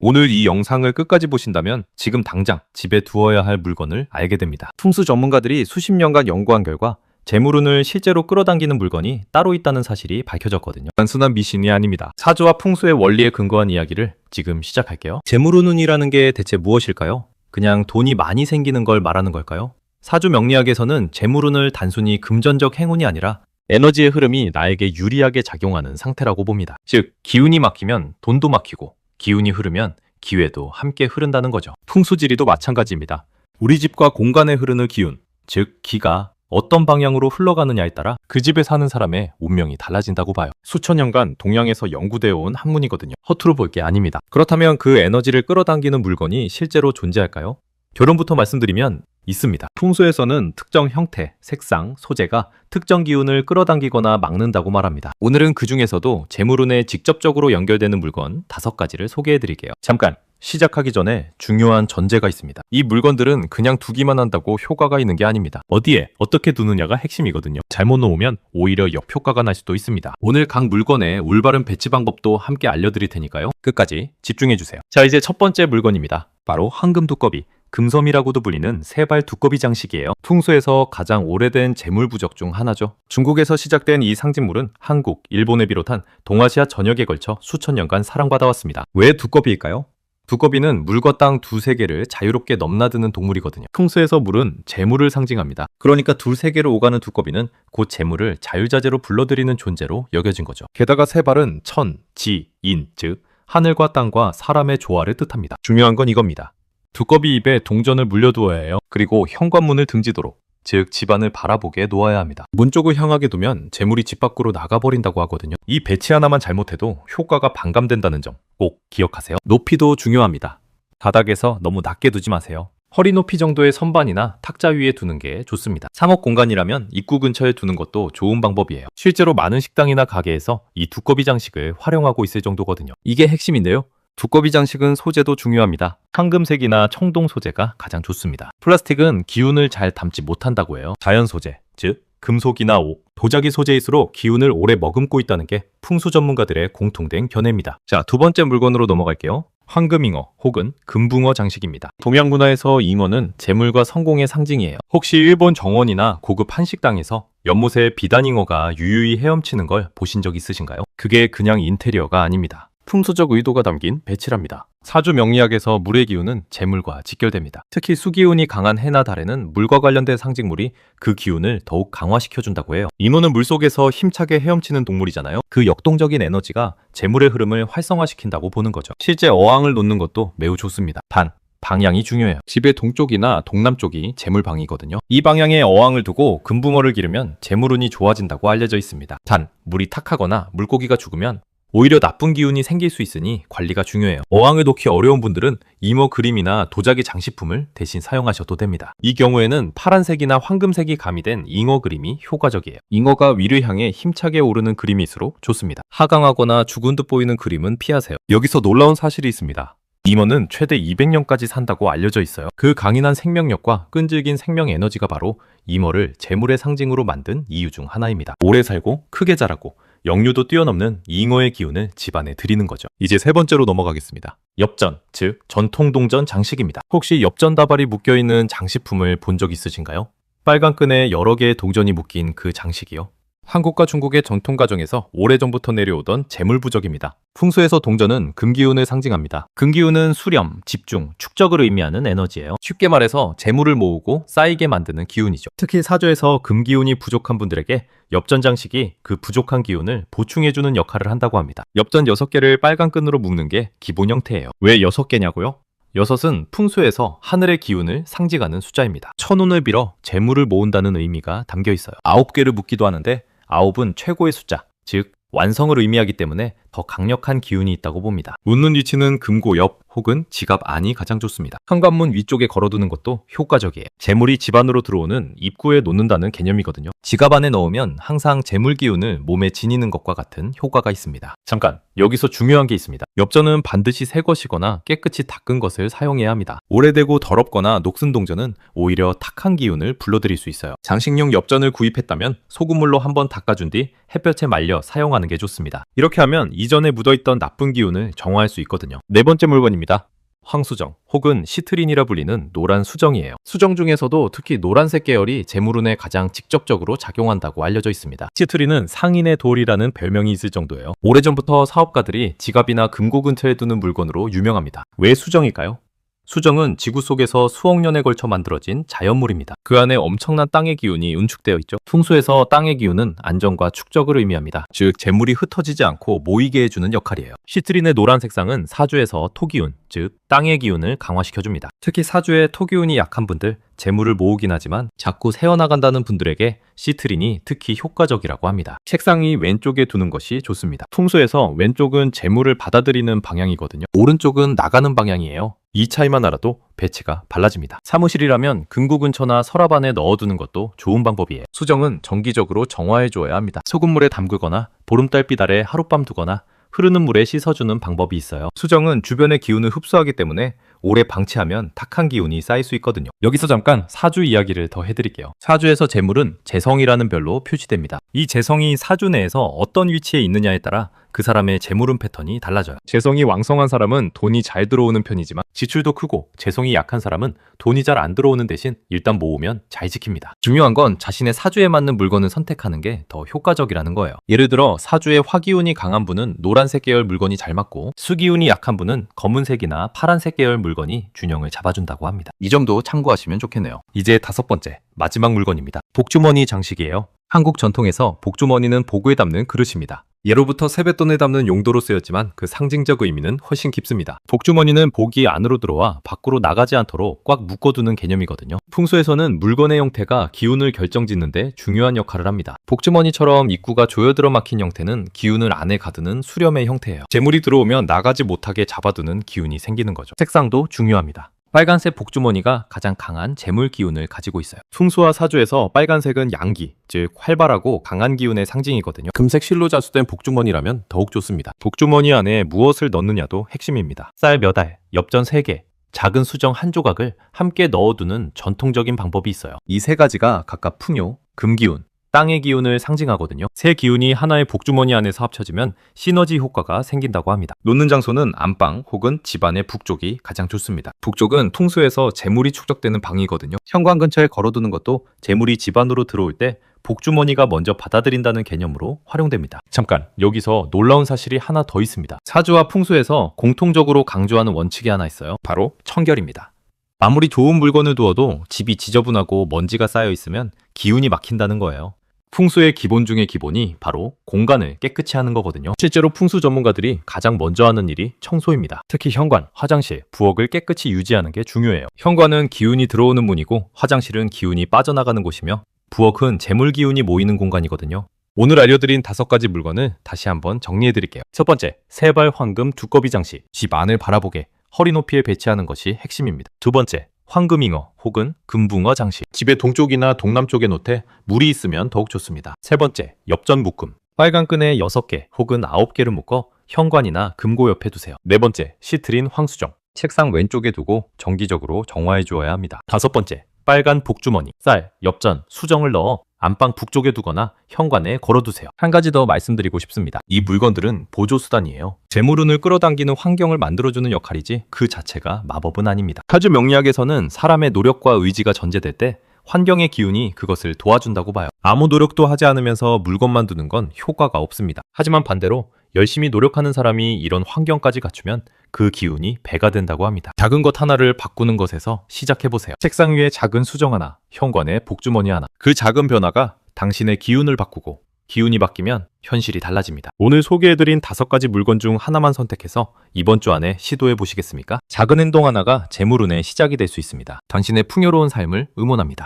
오늘 이 영상을 끝까지 보신다면 지금 당장 집에 두어야 할 물건을 알게 됩니다. 풍수 전문가들이 수십 년간 연구한 결과 재물운을 실제로 끌어당기는 물건이 따로 있다는 사실이 밝혀졌거든요. 단순한 미신이 아닙니다. 사주와 풍수의 원리에 근거한 이야기를 지금 시작할게요. 재물운이라는 게 대체 무엇일까요? 그냥 돈이 많이 생기는 걸 말하는 걸까요? 사주 명리학에서는 재물운을 단순히 금전적 행운이 아니라 에너지의 흐름이 나에게 유리하게 작용하는 상태라고 봅니다. 즉, 기운이 막히면 돈도 막히고 기운이 흐르면 기회도 함께 흐른다는 거죠. 풍수지리도 마찬가지입니다. 우리 집과 공간에 흐르는 기운, 즉 기가 어떤 방향으로 흘러가느냐에 따라 그 집에 사는 사람의 운명이 달라진다고 봐요. 수천 년간 동양에서 연구되어 온 학문이거든요. 허투루 볼 게 아닙니다. 그렇다면 그 에너지를 끌어당기는 물건이 실제로 존재할까요? 결론부터 말씀드리면 있습니다. 풍수에서는 특정 형태, 색상, 소재가 특정 기운을 끌어당기거나 막는다고 말합니다. 오늘은 그 중에서도 재물운에 직접적으로 연결되는 물건 5가지를 소개해드릴게요. 잠깐! 시작하기 전에 중요한 전제가 있습니다. 이 물건들은 그냥 두기만 한다고 효과가 있는 게 아닙니다. 어디에 어떻게 두느냐가 핵심이거든요. 잘못 놓으면 오히려 역효과가 날 수도 있습니다. 오늘 각 물건의 올바른 배치 방법도 함께 알려드릴 테니까요. 끝까지 집중해주세요. 자, 이제 첫 번째 물건입니다. 바로 황금 두꺼비. 금섬이라고도 불리는 세발 두꺼비 장식이에요. 풍수에서 가장 오래된 재물 부적 중 하나죠. 중국에서 시작된 이 상징물은 한국, 일본을 비롯한 동아시아 전역에 걸쳐 수천 년간 사랑받아왔습니다. 왜 두꺼비일까요? 두꺼비는 물과 땅 두세 개를 자유롭게 넘나드는 동물이거든요. 풍수에서 물은 재물을 상징합니다. 그러니까 두세 개를 오가는 두꺼비는 곧 재물을 자유자재로 불러들이는 존재로 여겨진 거죠. 게다가 세 발은 천, 지, 인, 즉 하늘과 땅과 사람의 조화를 뜻합니다. 중요한 건 이겁니다. 두꺼비 입에 동전을 물려두어야 해요. 그리고 현관문을 등지도록, 즉 집안을 바라보게 놓아야 합니다. 문 쪽을 향하게 두면 재물이 집 밖으로 나가버린다고 하거든요. 이 배치 하나만 잘못해도 효과가 반감된다는 점 꼭 기억하세요. 높이도 중요합니다. 바닥에서 너무 낮게 두지 마세요. 허리 높이 정도의 선반이나 탁자 위에 두는 게 좋습니다. 상업 공간이라면 입구 근처에 두는 것도 좋은 방법이에요. 실제로 많은 식당이나 가게에서 이 두꺼비 장식을 활용하고 있을 정도거든요. 이게 핵심인데요. 두꺼비 장식은 소재도 중요합니다. 황금색이나 청동 소재가 가장 좋습니다. 플라스틱은 기운을 잘 담지 못한다고 해요. 자연 소재, 즉 금속이나 옥, 도자기 소재일수록 기운을 오래 머금고 있다는 게 풍수 전문가들의 공통된 견해입니다. 자, 두 번째 물건으로 넘어갈게요. 황금잉어 혹은 금붕어 장식입니다. 동양 문화에서 잉어는 재물과 성공의 상징이에요. 혹시 일본 정원이나 고급 한식당에서 연못에 비단잉어가 유유히 헤엄치는 걸 보신 적 있으신가요? 그게 그냥 인테리어가 아닙니다. 풍수적 의도가 담긴 배치랍니다. 사주 명리학에서 물의 기운은 재물과 직결됩니다. 특히 수기운이 강한 해나 달에는 물과 관련된 상징물이 그 기운을 더욱 강화시켜준다고 해요. 잉어는 물속에서 힘차게 헤엄치는 동물이잖아요. 그 역동적인 에너지가 재물의 흐름을 활성화시킨다고 보는 거죠. 실제 어항을 놓는 것도 매우 좋습니다. 단, 방향이 중요해요. 집의 동쪽이나 동남쪽이 재물방이거든요. 이 방향에 어항을 두고 금붕어를 기르면 재물운이 좋아진다고 알려져 있습니다. 단, 물이 탁하거나 물고기가 죽으면 오히려 나쁜 기운이 생길 수 있으니 관리가 중요해요. 어항을 놓기 어려운 분들은 잉어 그림이나 도자기 장식품을 대신 사용하셔도 됩니다. 이 경우에는 파란색이나 황금색이 가미된 잉어 그림이 효과적이에요. 잉어가 위를 향해 힘차게 오르는 그림일수록 좋습니다. 하강하거나 죽은 듯 보이는 그림은 피하세요. 여기서 놀라운 사실이 있습니다. 잉어는 최대 200년까지 산다고 알려져 있어요. 그 강인한 생명력과 끈질긴 생명 에너지가 바로 잉어를 재물의 상징으로 만든 이유 중 하나입니다. 오래 살고 크게 자라고 역류도 뛰어넘는 잉어의 기운을 집안에 드리는 거죠. 이제 세 번째로 넘어가겠습니다. 엽전, 즉 전통 동전 장식입니다. 혹시 엽전 다발이 묶여있는 장식품을 본 적 있으신가요? 빨간 끈에 여러 개의 동전이 묶인 그 장식이요. 한국과 중국의 전통 가정에서 오래전부터 내려오던 재물부적입니다. 풍수에서 동전은 금기운을 상징합니다. 금기운은 수렴, 집중, 축적을 의미하는 에너지예요. 쉽게 말해서 재물을 모으고 쌓이게 만드는 기운이죠. 특히 사주에서 금기운이 부족한 분들에게 엽전 장식이 그 부족한 기운을 보충해주는 역할을 한다고 합니다. 엽전 6개를 빨간 끈으로 묶는 게 기본 형태예요. 왜 6개냐고요? 6은 풍수에서 하늘의 기운을 상징하는 숫자입니다. 천운을 빌어 재물을 모은다는 의미가 담겨 있어요. 9개를 묶기도 하는데 9은 최고의 숫자, 즉 완성을 의미하기 때문에 더 강력한 기운이 있다고 봅니다. 웃는 위치는 금고 옆 혹은 지갑 안이 가장 좋습니다. 현관문 위쪽에 걸어두는 것도 효과적이에요. 재물이 집 안으로 들어오는 입구에 놓는다는 개념이거든요. 지갑 안에 넣으면 항상 재물 기운을 몸에 지니는 것과 같은 효과가 있습니다. 잠깐, 여기서 중요한 게 있습니다. 엽전은 반드시 새 것이거나 깨끗이 닦은 것을 사용해야 합니다. 오래되고 더럽거나 녹슨 동전은 오히려 탁한 기운을 불러들일 수 있어요. 장식용 엽전을 구입했다면 소금물로 한번 닦아준 뒤 햇볕에 말려 사용하는 게 좋습니다. 이렇게 하면 이전에 묻어있던 나쁜 기운을 정화할 수 있거든요. 네 번째 물건입니다. 물건입니다. 황수정 혹은 시트린이라 불리는 노란 수정이에요. 수정 중에서도 특히 노란색 계열이 재물운에 가장 직접적으로 작용한다고 알려져 있습니다. 시트린은 상인의 돌이라는 별명이 있을 정도예요. 오래전부터 사업가들이 지갑이나 금고 근처에 두는 물건으로 유명합니다. 왜 수정일까요? 수정은 지구 속에서 수억 년에 걸쳐 만들어진 자연물입니다. 그 안에 엄청난 땅의 기운이 운축되어 있죠. 풍수에서 땅의 기운은 안정과 축적을 의미합니다. 즉 재물이 흩어지지 않고 모이게 해주는 역할이에요. 시트린의 노란 색상은 사주에서 토기운, 즉 땅의 기운을 강화시켜줍니다. 특히 사주에 토기운이 약한 분들, 재물을 모으긴 하지만 자꾸 새어나간다는 분들에게 시트린이 특히 효과적이라고 합니다. 책상이 왼쪽에 두는 것이 좋습니다. 풍수에서 왼쪽은 재물을 받아들이는 방향이거든요. 오른쪽은 나가는 방향이에요. 이 차이만 알아도 배치가 달라집니다. 사무실이라면 금고 근처나 서랍 안에 넣어두는 것도 좋은 방법이에요. 수정은 정기적으로 정화해 줘야 합니다. 소금물에 담그거나 보름달빛 아래 하룻밤 두거나 흐르는 물에 씻어주는 방법이 있어요. 수정은 주변의 기운을 흡수하기 때문에 오래 방치하면 탁한 기운이 쌓일 수 있거든요. 여기서 잠깐 사주 이야기를 더 해드릴게요. 사주에서 재물은 재성이라는 별로 표시됩니다. 이 재성이 사주 내에서 어떤 위치에 있느냐에 따라 그 사람의 재물운 패턴이 달라져요. 재성이 왕성한 사람은 돈이 잘 들어오는 편이지만 지출도 크고 재성이 약한 사람은 돈이 잘 안 들어오는 대신 일단 모으면 잘 지킵니다. 중요한 건 자신의 사주에 맞는 물건을 선택하는 게 더 효과적이라는 거예요. 예를 들어 사주에 화기운이 강한 분은 노란색 계열 물건이 잘 맞고 수기운이 약한 분은 검은색이나 파란색 계열 물건이 균형을 잡아준다고 합니다. 이 점도 참고하시면 좋겠네요. 이제 5번째, 마지막 물건입니다. 복주머니 장식이에요. 한국 전통에서 복주머니는 복을 담는 그릇입니다. 예로부터 세뱃돈을 담는 용도로 쓰였지만 그 상징적 의미는 훨씬 깊습니다. 복주머니는 복이 안으로 들어와 밖으로 나가지 않도록 꽉 묶어두는 개념이거든요. 풍수에서는 물건의 형태가 기운을 결정짓는데 중요한 역할을 합니다. 복주머니처럼 입구가 조여들어 막힌 형태는 기운을 안에 가두는 수렴의 형태예요. 재물이 들어오면 나가지 못하게 잡아두는 기운이 생기는 거죠. 색상도 중요합니다. 빨간색 복주머니가 가장 강한 재물 기운을 가지고 있어요. 풍수와 사주에서 빨간색은 양기, 즉 활발하고 강한 기운의 상징이거든요. 금색 실로 자수된 복주머니라면 더욱 좋습니다. 복주머니 안에 무엇을 넣느냐도 핵심입니다. 쌀 몇 알, 엽전 3개, 작은 수정 한 조각을 함께 넣어두는 전통적인 방법이 있어요. 이 세 가지가 각각 풍요, 금기운, 땅의 기운을 상징하거든요. 세 기운이 하나의 복주머니 안에서 합쳐지면 시너지 효과가 생긴다고 합니다. 놓는 장소는 안방 혹은 집안의 북쪽이 가장 좋습니다. 북쪽은 풍수에서 재물이 축적되는 방이거든요. 현관 근처에 걸어두는 것도 재물이 집 안으로 들어올 때 복주머니가 먼저 받아들인다는 개념으로 활용됩니다. 잠깐, 여기서 놀라운 사실이 하나 더 있습니다. 사주와 풍수에서 공통적으로 강조하는 원칙이 하나 있어요. 바로 청결입니다. 아무리 좋은 물건을 두어도 집이 지저분하고 먼지가 쌓여 있으면 기운이 막힌다는 거예요. 풍수의 기본 중의 기본이 바로 공간을 깨끗이 하는 거거든요. 실제로 풍수 전문가들이 가장 먼저 하는 일이 청소입니다. 특히 현관, 화장실, 부엌을 깨끗이 유지하는 게 중요해요. 현관은 기운이 들어오는 문이고 화장실은 기운이 빠져나가는 곳이며 부엌은 재물 기운이 모이는 공간이거든요. 오늘 알려드린 5가지 물건을 다시 한번 정리해드릴게요. 첫 번째, 세발 황금 두꺼비 장식. 집 안을 바라보게 허리 높이에 배치하는 것이 핵심입니다. 두 번째, 황금잉어 혹은 금붕어 장식. 집의 동쪽이나 동남쪽에 놓되 물이 있으면 더욱 좋습니다. 세 번째, 엽전 묶음. 빨간 끈에 6개 혹은 9개를 묶어 현관이나 금고 옆에 두세요. 네 번째, 시트린 황수정. 책상 왼쪽에 두고 정기적으로 정화해 주어야 합니다. 다섯 번째, 빨간 복주머니. 쌀, 엽전, 수정을 넣어 안방 북쪽에 두거나 현관에 걸어두세요. 한 가지 더 말씀드리고 싶습니다. 이 물건들은 보조수단이에요. 재물운을 끌어당기는 환경을 만들어주는 역할이지 그 자체가 마법은 아닙니다. 사주 명리학에서는 사람의 노력과 의지가 전제될 때 환경의 기운이 그것을 도와준다고 봐요. 아무 노력도 하지 않으면서 물건만 두는 건 효과가 없습니다. 하지만 반대로 열심히 노력하는 사람이 이런 환경까지 갖추면 그 기운이 배가 된다고 합니다. 작은 것 하나를 바꾸는 것에서 시작해보세요. 책상 위에 작은 수정 하나, 현관에 복주머니 하나. 그 작은 변화가 당신의 기운을 바꾸고 기운이 바뀌면 현실이 달라집니다. 오늘 소개해드린 5가지 물건 중 하나만 선택해서 이번 주 안에 시도해 보시겠습니까? 작은 행동 하나가 재물운의 시작이 될 수 있습니다. 당신의 풍요로운 삶을 응원합니다.